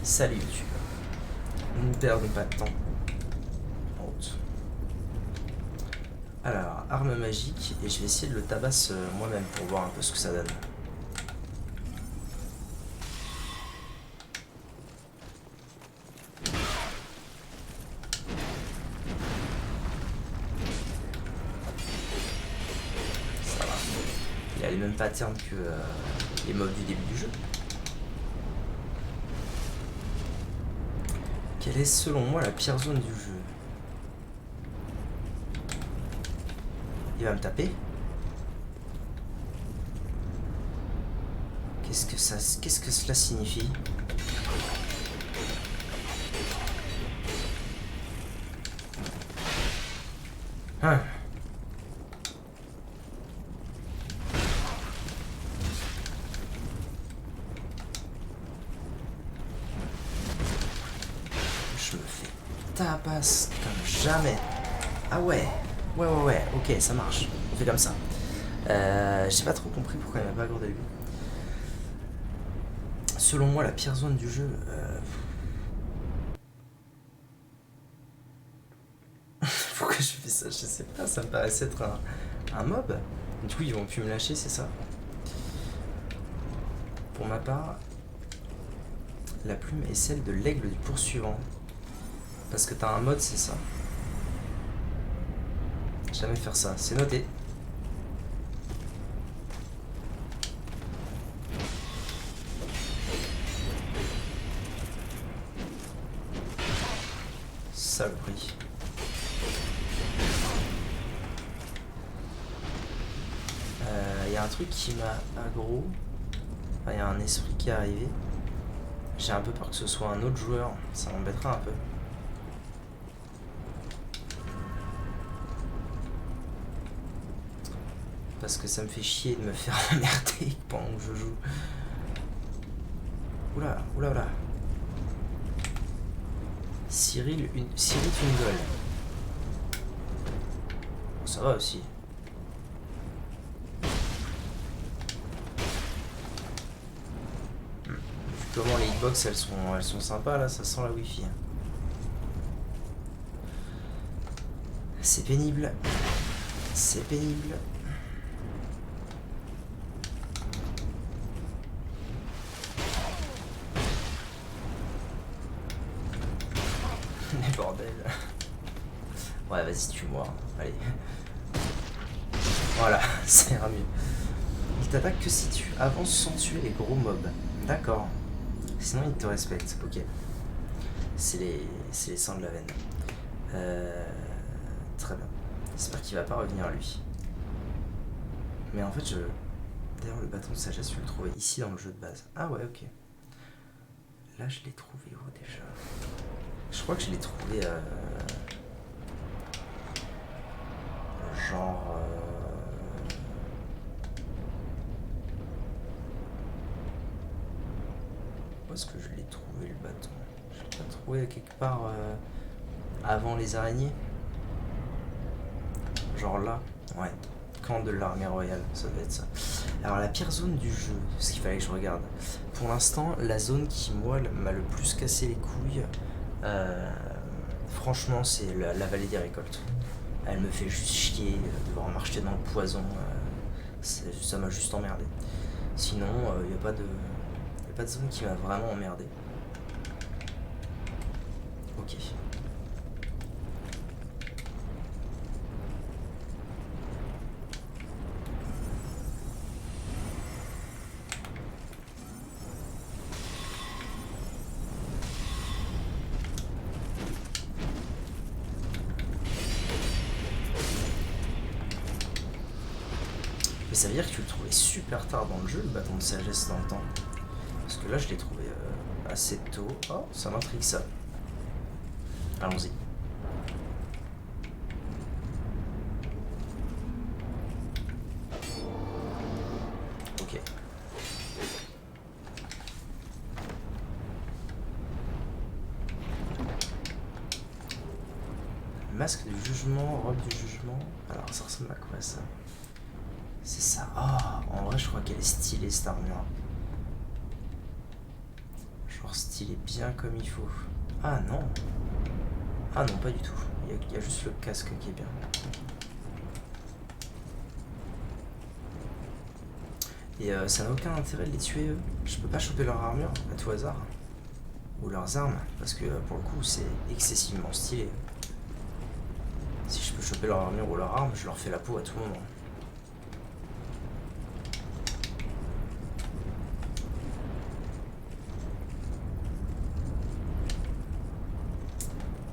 Salut YouTube. Ne perdons pas de temps. Honte. Alors, arme magique, et je vais essayer de le tabasser moi-même pour voir un peu ce que ça donne. Ça va. Il a les mêmes patterns que les mobs du début du jeu. Quelle est selon moi la pire zone du jeu? Il va me taper. Qu'est-ce que cela signifie? Hein? Je me fais tabasse comme jamais. Ah ouais. Ouais, ok, ça marche. On fait comme ça. J'ai pas trop compris pourquoi il m'a pas accordé lui. Selon moi, la pire zone du jeu... Pourquoi je fais ça? Je sais pas, ça me paraissait être un mob. Du coup, ils vont plus me lâcher, c'est ça? Pour ma part, la plume est celle de l'aigle du poursuivant. Parce que t'as un mode, c'est ça. Jamais faire ça, c'est noté. Saloperie. Y a un truc qui m'a aggro. Enfin, y a un esprit qui est arrivé. J'ai un peu peur que ce soit un autre joueur. Ça m'embêtera un peu. Parce que ça me fait chier de me faire emmerder pendant que je joue. Oula. Cyril Tungol. Ça va aussi. Comment les hitbox elles sont sympas là, ça sent la wifi. C'est pénible. C'est pénible. Mais bordel. Ouais, vas-y, tue-moi. Allez. Voilà, ça ira mieux. Il t'attaque que si tu avances sans tuer les gros mobs. D'accord. Sinon, il te respecte. Ok. C'est les sangs de la veine. Très bien. J'espère qu'il va pas revenir lui. Mais en fait, d'ailleurs, le bâton de sagesse, je le trouvais ici dans le jeu de base. Ah ouais, ok. Là, je l'ai trouvé où déjà? Je crois que je l'ai trouvé... genre... Où est-ce que je l'ai trouvé, le bâton? Je l'ai pas trouvé quelque part avant les araignées? Genre là? Ouais. Camp de l'armée royale, ça doit être ça. Alors la pire zone du jeu, ce qu'il fallait que je regarde. Pour l'instant, la zone qui, moi, m'a le plus cassé les couilles, franchement, c'est la vallée des récoltes. Elle me fait juste chier de devoir marcher dans le poison. Ça m'a juste emmerdé. Sinon, il n'y a pas de zone qui m'a vraiment emmerdé. Ok. Mais ça veut dire que tu le trouvais super tard dans le jeu, le bâton de sagesse dans le temps. Parce que là, je l'ai trouvé assez tôt. Oh, ça m'intrigue ça. Allons-y. Ok. Masque du jugement, robe du jugement. Alors, ça ressemble à quoi ça? C'est ça. Oh, en vrai, je crois qu'elle est stylée cette armure. Genre stylée. stylé bien comme il faut. Ah non. Ah non, pas du tout. Il y a juste le casque qui est bien. Et ça n'a aucun intérêt de les tuer eux. Je peux pas choper leur armure à tout hasard. Ou leurs armes, parce que pour le coup c'est excessivement stylé. Si je peux choper leur armure ou leur arme, je leur fais la peau à tout moment.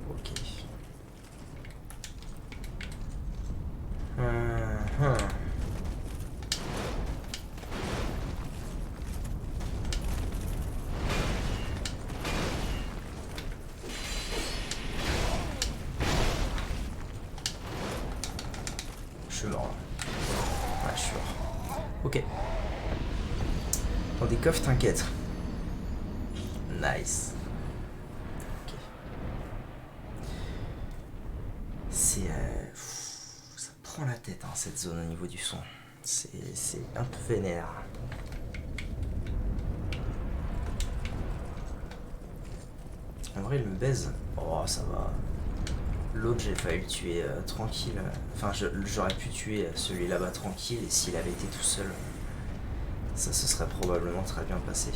Ok. Je suis mort là. Ouais, je suis mort. Ok. Dans des coffres, t'inquiète. Nice. Ok. C'est... ça prend la tête, hein, cette zone au niveau du son. C'est un peu vénère. En vrai, il me baise. Oh, ça va. L'autre, j'ai failli le tuer tranquille. Enfin, j'aurais pu tuer celui là-bas tranquille, et s'il avait été tout seul, ça se serait probablement très bien passé.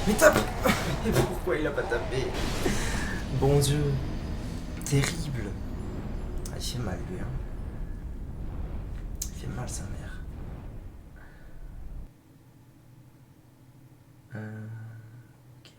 Mais tape. Mais pourquoi il a pas tapé? Bon Dieu. Terrible. Ah, il fait mal lui, hein. Il fait mal sa mère. Ok.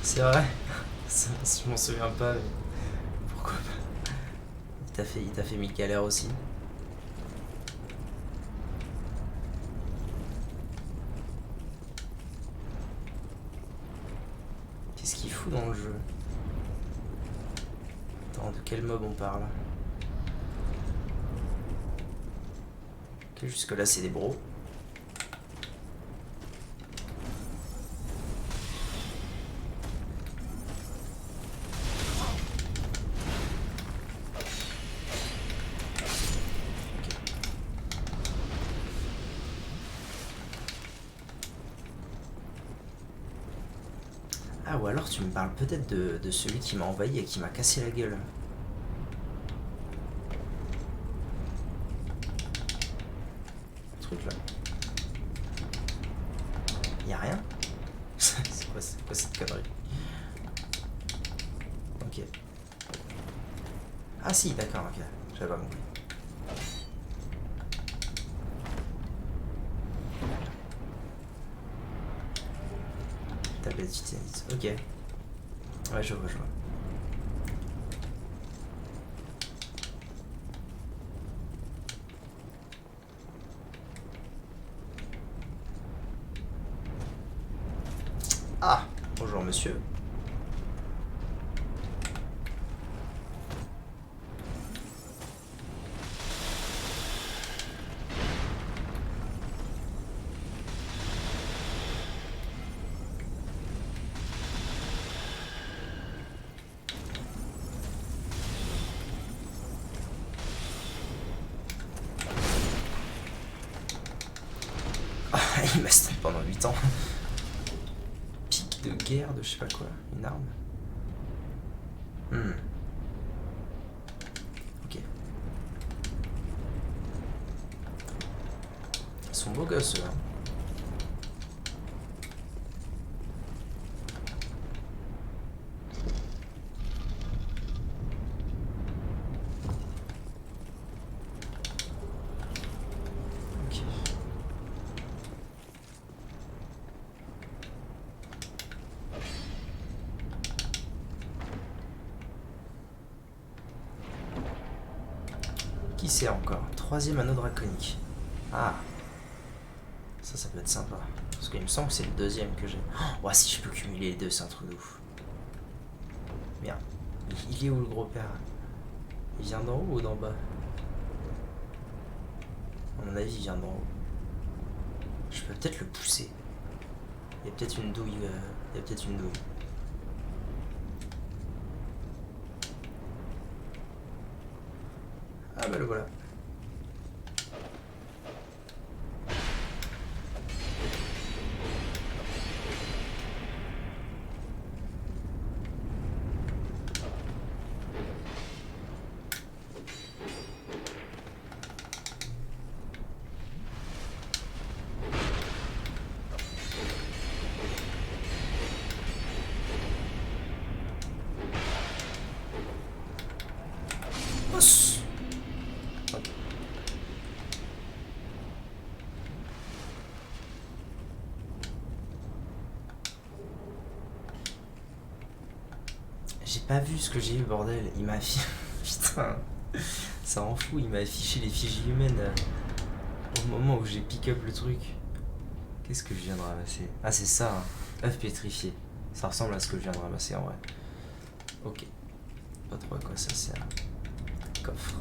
C'est vrai. Je m'en souviens pas, mais pourquoi pas. Il t'a fait 1000 galères aussi. Qu'est-ce qu'il fout dans le jeu? Attends, de quel mob on parle? Ok, jusque là c'est des bros. Ah, ou alors tu me parles peut-être de celui qui m'a envahi et qui m'a cassé la gueule. Truc là. Y'a rien? C'est quoi cette connerie? Ok. Ah si, d'accord, ok. J'avais pas compris. Tablette titanite. Ok. Ouais, je vois, je vois. Ah, bonjour monsieur. Ah, il m'a stun pendant 8 ans. outil de guerre, de je sais pas quoi, une arme. Ok. Ils sont beaux gosses, eux, hein. Ok. Qui c'est encore? Troisième anneau draconique. Ah. Ça peut être sympa. Parce qu'il me semble que c'est le deuxième que j'ai. Oh, ouais, si je peux cumuler les deux, c'est un truc de ouf. Merde. Il est où le gros père? Il vient d'en haut ou d'en bas? À mon avis, il vient d'en haut. Je peux peut-être le pousser. Il y a peut-être une douille. Il y a peut-être une douille. Ah bah le voilà. J'ai pas vu ce que j'ai eu, bordel. Il m'a affiché. Putain, ça rend fou. Il m'a affiché les fichiers humaines au moment où j'ai pick up le truc. Qu'est-ce que je viens de ramasser? Ah, c'est ça, hein. œuf pétrifié. Ça ressemble à ce que je viens de ramasser en vrai. Ok. Pas trop à quoi ça sert. Coffre.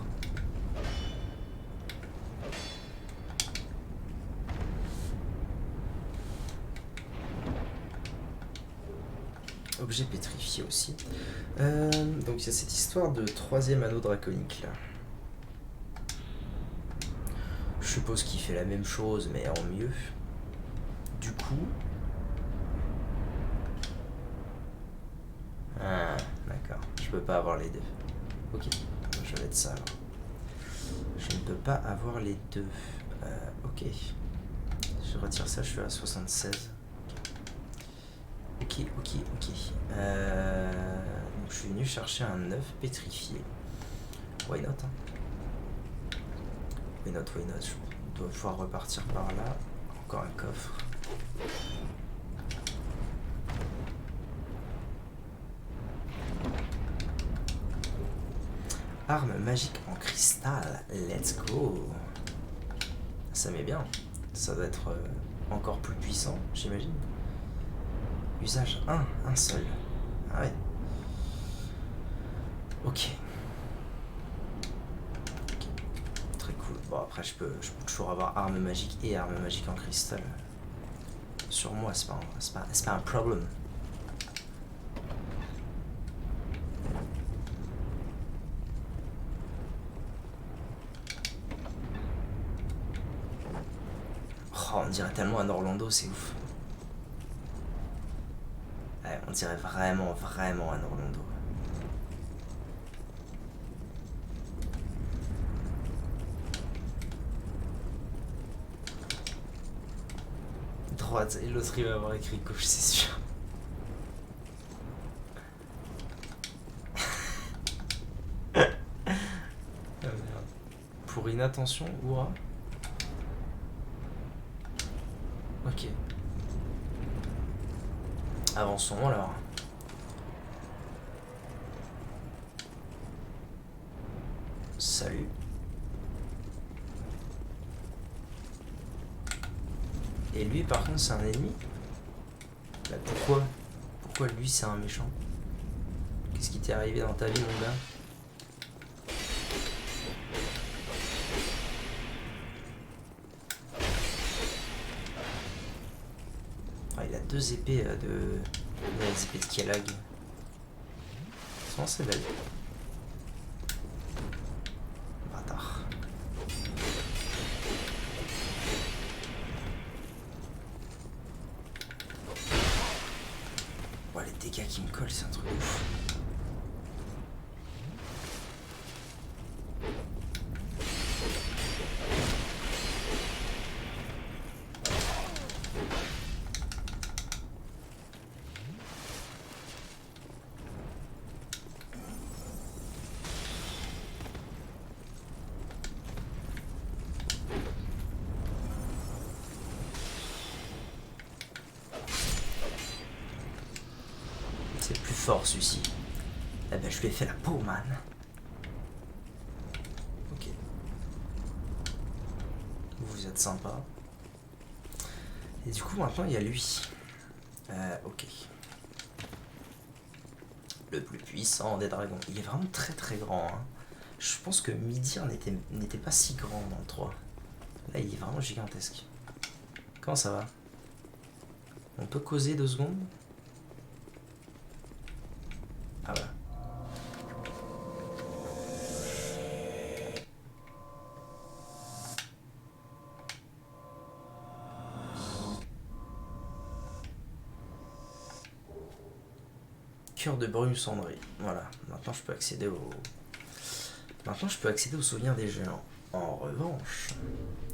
Objet pétrifié aussi. Donc il y a cette histoire de troisième anneau draconique là. Je suppose qu'il fait la même chose mais en mieux. Du coup... Ah, d'accord. Je peux pas avoir les deux. Ok, je vais mettre ça alors. Je ne peux pas avoir les deux. Ok. Je retire ça, je suis à 76. Ok. Donc je suis venu chercher un œuf pétrifié. Why not, hein. Why not. Je dois pouvoir repartir par là. Encore un coffre. Arme magique en cristal. Let's go. Ça met bien. Ça doit être encore plus puissant, j'imagine. Usage 1, un seul. Ah ouais. Ok. Très cool. Bon, après, je peux toujours avoir arme magique et arme magique en cristal. Sur moi, c'est pas un problème. Oh, on dirait tellement un Orlando, c'est ouf. Ouais, on dirait vraiment un Orlando. Droite, et l'autre il va avoir écrit gauche, c'est sûr. Ah merde. Pour inattention, ouah. Ok. Avançons alors. Salut. Et lui par contre c'est un ennemi? Bah, pourquoi lui c'est un méchant? Qu'est-ce qui t'est arrivé dans ta vie mon gars? Ah, il a deux épées des épées de Kelag. C'est belle. Bâtard. dégâts qui me collent, c'est un truc de fou. C'est plus fort celui-ci. Eh ben je lui ai fait la peau, man. Ok. Vous êtes sympa. Et du coup maintenant il y a lui. Ok. Le plus puissant des dragons. Il est vraiment très très grand. Hein. Je pense que Midir n'était pas si grand dans le 3. Là il est vraiment gigantesque. Comment ça va? On peut causer 2 secondes? Ah voilà. Cœur de brume cendrée. Voilà. Maintenant je peux accéder aux souvenirs des géants. En revanche,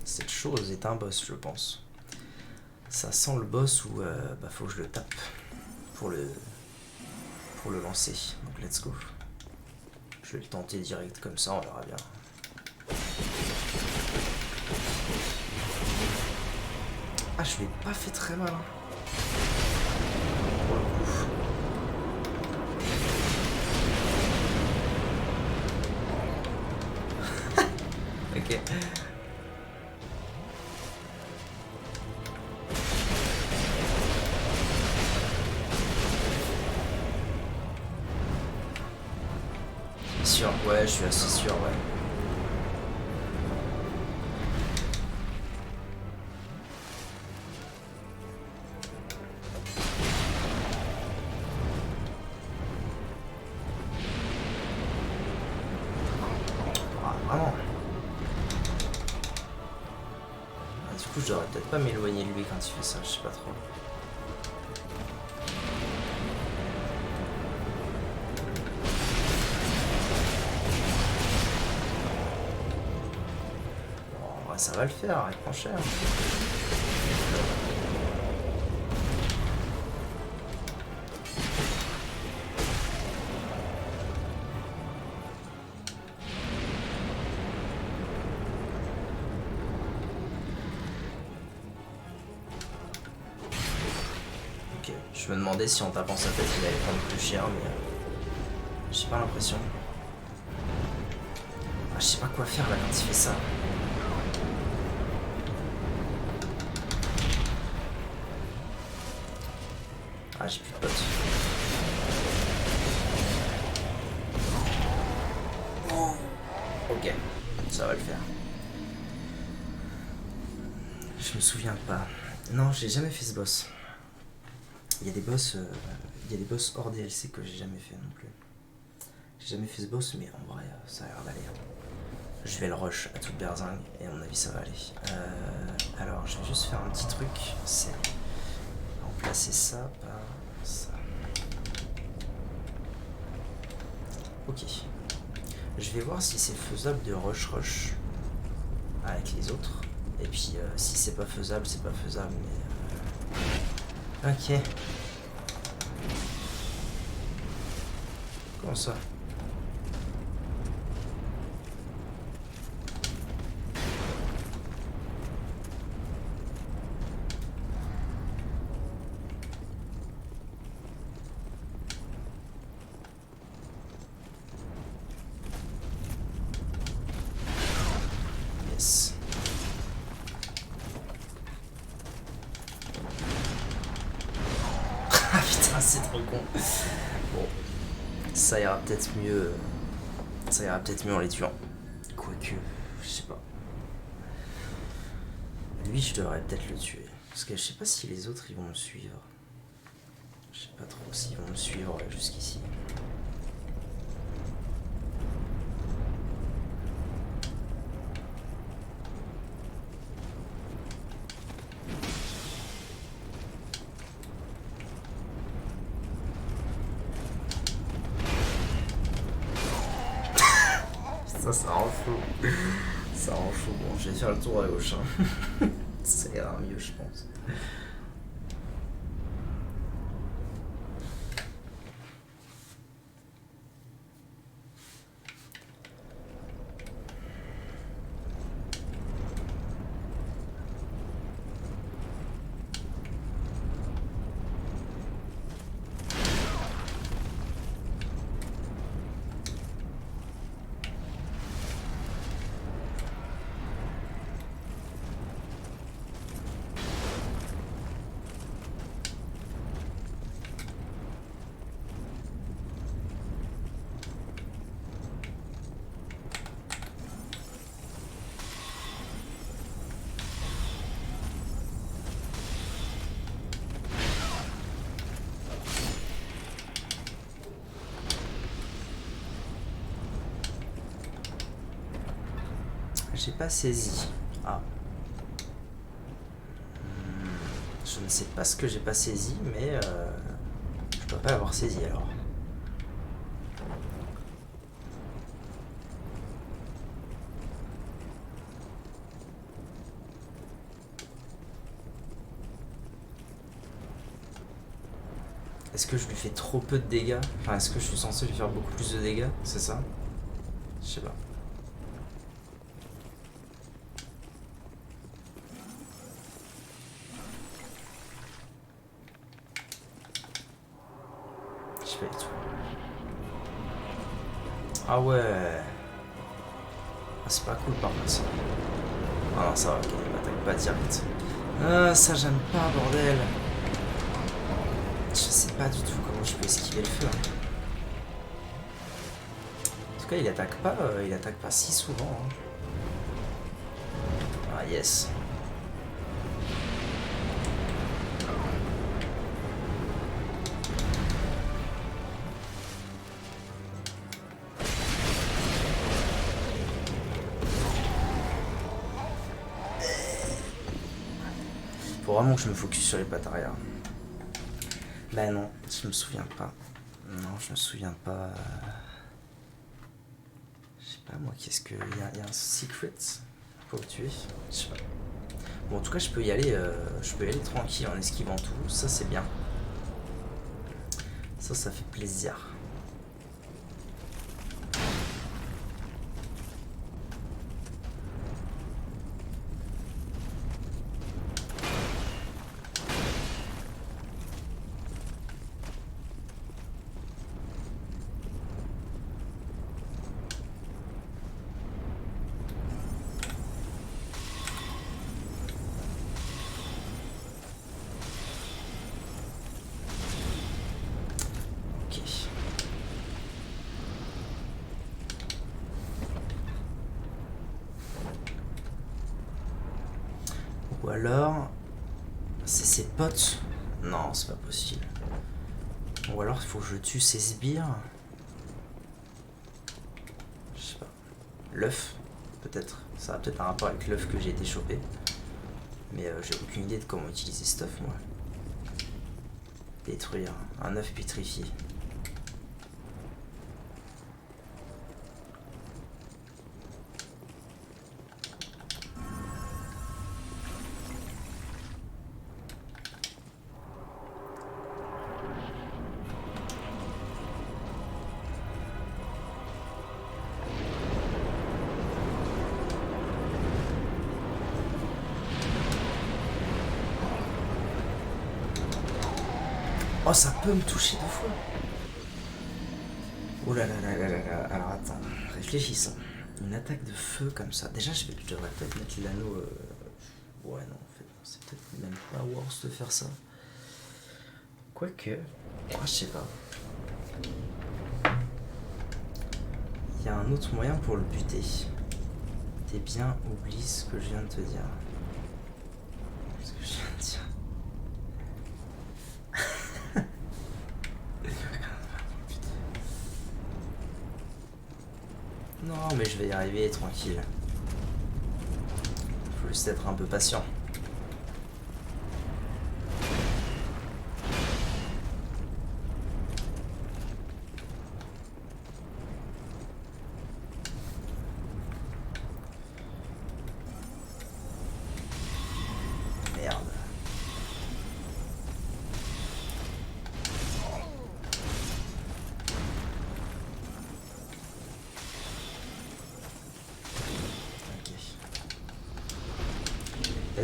cette chose est un boss, je pense. Ça sent le boss où faut que je le tape pour le lancer. Donc let's go. Je vais le tenter direct comme ça, on verra bien. Ah, je l'ai pas fait très mal. Hein. Pour le coup. Ok. Sûr, ouais, je suis assez sûr, ouais. Ah, vraiment. Ah, du coup, je devrais peut-être pas m'éloigner de lui quand il fait ça, je sais pas trop. Ça va le faire, avec moins cher. Ok, je me demandais si en tapant sa tête il allait prendre plus cher, mais j'ai pas l'impression. Ah, je sais pas quoi faire là quand il fait ça. Ah, j'ai plus de potes. Ok, ça va le faire. Je me souviens pas. Non, j'ai jamais fait ce boss. Il y a des boss hors DLC que j'ai jamais fait non plus. J'ai jamais fait ce boss, mais en vrai, ça a l'air d'aller. Je vais le rush à toute berzingue et à mon avis ça va aller. Alors, je vais juste faire un petit truc. C'est remplacer ça par ça. Ok. Je vais voir si c'est faisable de rush avec les autres. Et puis si c'est pas faisable, c'est pas faisable. Mais ok. Comment ça? Yes. Ah putain, c'est trop con. Bon, ça ira peut-être mieux. Ça ira peut-être mieux en les tuant. Quoique, je sais pas. Lui, je devrais peut-être le tuer. Parce que je sais pas si les autres ils vont me suivre. Je sais pas trop s'ils vont me suivre jusqu'ici. Ça rend fou. Ça rend fou. Bon, je vais faire le tour à gauche. Hein. Ça ira mieux, je pense. J'ai pas saisi. Ah. Je ne sais pas ce que j'ai pas saisi, mais je dois pas l'avoir saisi alors. Est-ce que je lui fais trop peu de dégâts? Enfin, est-ce que je suis censé lui faire beaucoup plus de dégâts? C'est ça? Je sais pas. Je sais pas du tout. Ah ouais. Ah, c'est pas cool par contre ça. Ah non, ça va, ok, il m'attaque pas direct. Ah, ça j'aime pas, bordel. Je sais pas du tout comment je peux esquiver le feu. Hein. En tout cas, il attaque pas si souvent. Hein. Ah yes. Faut vraiment que je me focus sur les pattes arrière. Bah non, je me souviens pas. Non, je me souviens pas. Je sais pas moi, qu'est-ce que... Il y a un secret pour le tuer. Je sais pas. Bon, en tout cas, je peux y aller tranquille en esquivant tout. Ça, c'est bien. Ça fait plaisir. Ou alors, c'est ses potes. Non, c'est pas possible. Ou alors, il faut que je tue ses sbires. Je sais pas. L'œuf, peut-être. Ça a peut-être un rapport avec l'œuf que j'ai été chopé. Mais j'ai aucune idée de comment utiliser ce stuff, moi. Détruire un œuf pétrifié. Oh, ça peut me toucher deux fois. Oh là là là là là là. Alors attends, réfléchissons. Une attaque de feu comme ça. Déjà, je devrais peut-être mettre l'anneau. Ouais, non, en fait, c'est peut-être même pas worth de faire ça. Quoique. Ah, je sais pas. Il y a un autre moyen pour le buter. T'es bien, oublie ce que je viens de te dire. Ce que je viens de dire. Non, mais je vais y arriver, tranquille. Faut juste être un peu patient.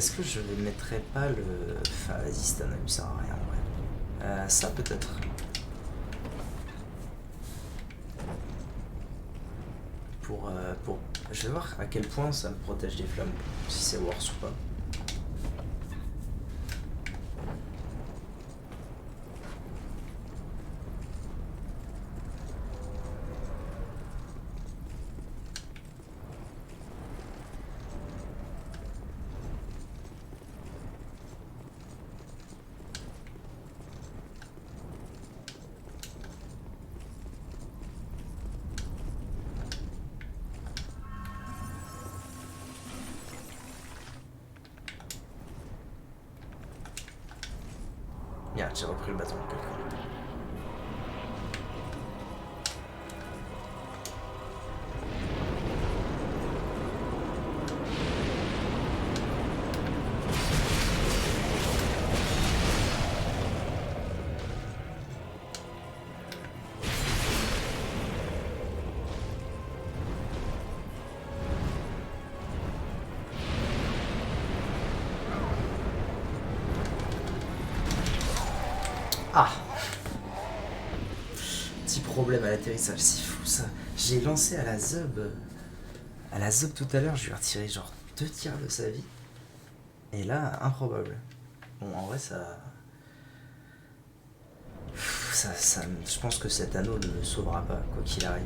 Est-ce que je ne mettrais pas le... Enfin, vas-y, Stan, ça sert à rien en vrai. Ça peut-être. Pour... Je vais voir à quel point ça me protège des flammes, si c'est worse ou pas. Bien, j'ai repris le bâton de quelqu'un. Ah, petit problème à l'atterrissage, c'est fou ça. J'ai lancé à la Zub. À la Zub tout à l'heure, je lui ai retiré genre 2 tirs de sa vie. Et là, improbable. Bon, en vrai, je pense que cet anneau ne me sauvera pas, quoi qu'il arrive.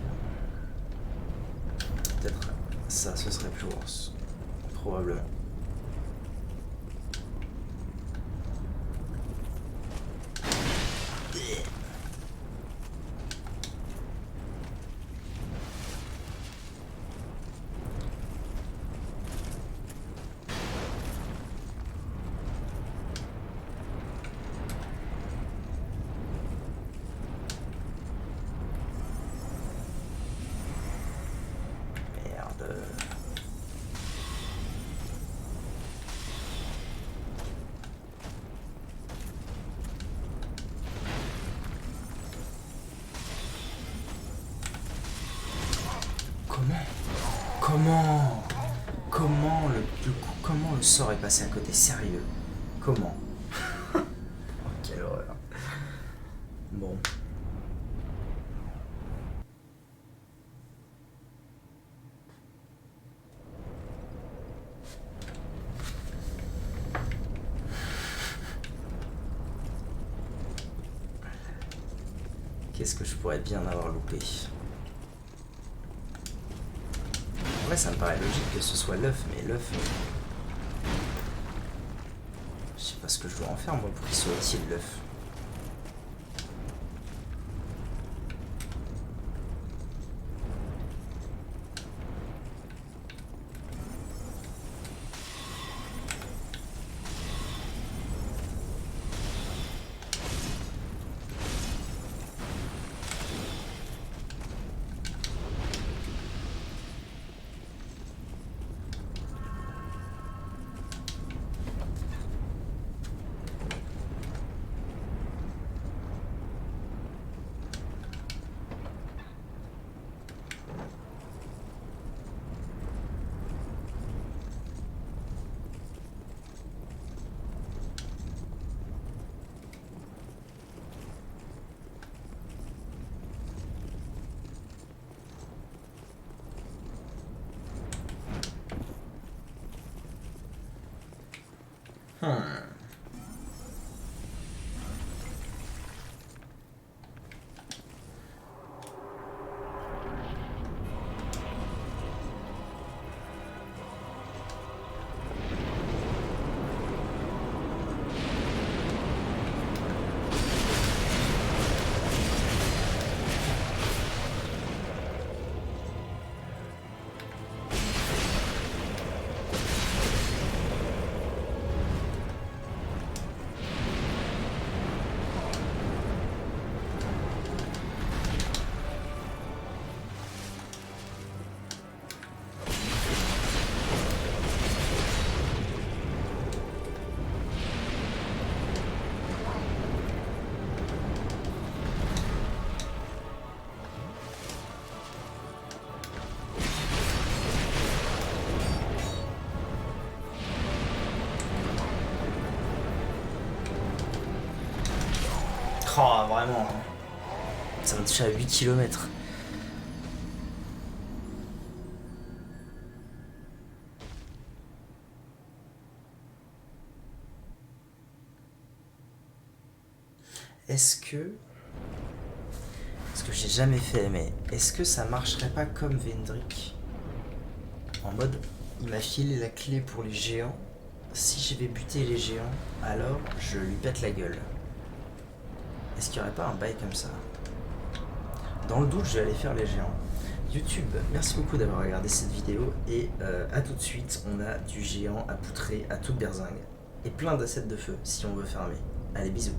Peut-être ça, ce serait plus worse. Probablement. Merde. Comment comment le sort est passé à côté? Sérieux? Comment? Oh, quelle horreur. Bon. Qu'est-ce que je pourrais bien avoir loupé? En vrai, ça me paraît logique que ce soit l'œuf, mais l'œuf... Je sais pas ce que je dois en faire, moi, pour qu'il soit utile, l'œuf. Oh, vraiment. Ça m'a touché à 8 km. Est-ce que j'ai jamais fait, mais est-ce que ça marcherait pas comme Vendrick? En mode, il m'a filé la clé pour les géants. Si je vais buter les géants, alors je lui pète la gueule. Est-ce qu'il n'y aurait pas un bail comme ça? Dans le doute, je vais aller faire les géants. YouTube, merci beaucoup d'avoir regardé cette vidéo et à tout de suite, on a du géant à poutrer à toute berzingue et plein d'assets de feu si on veut farmer. Allez, bisous.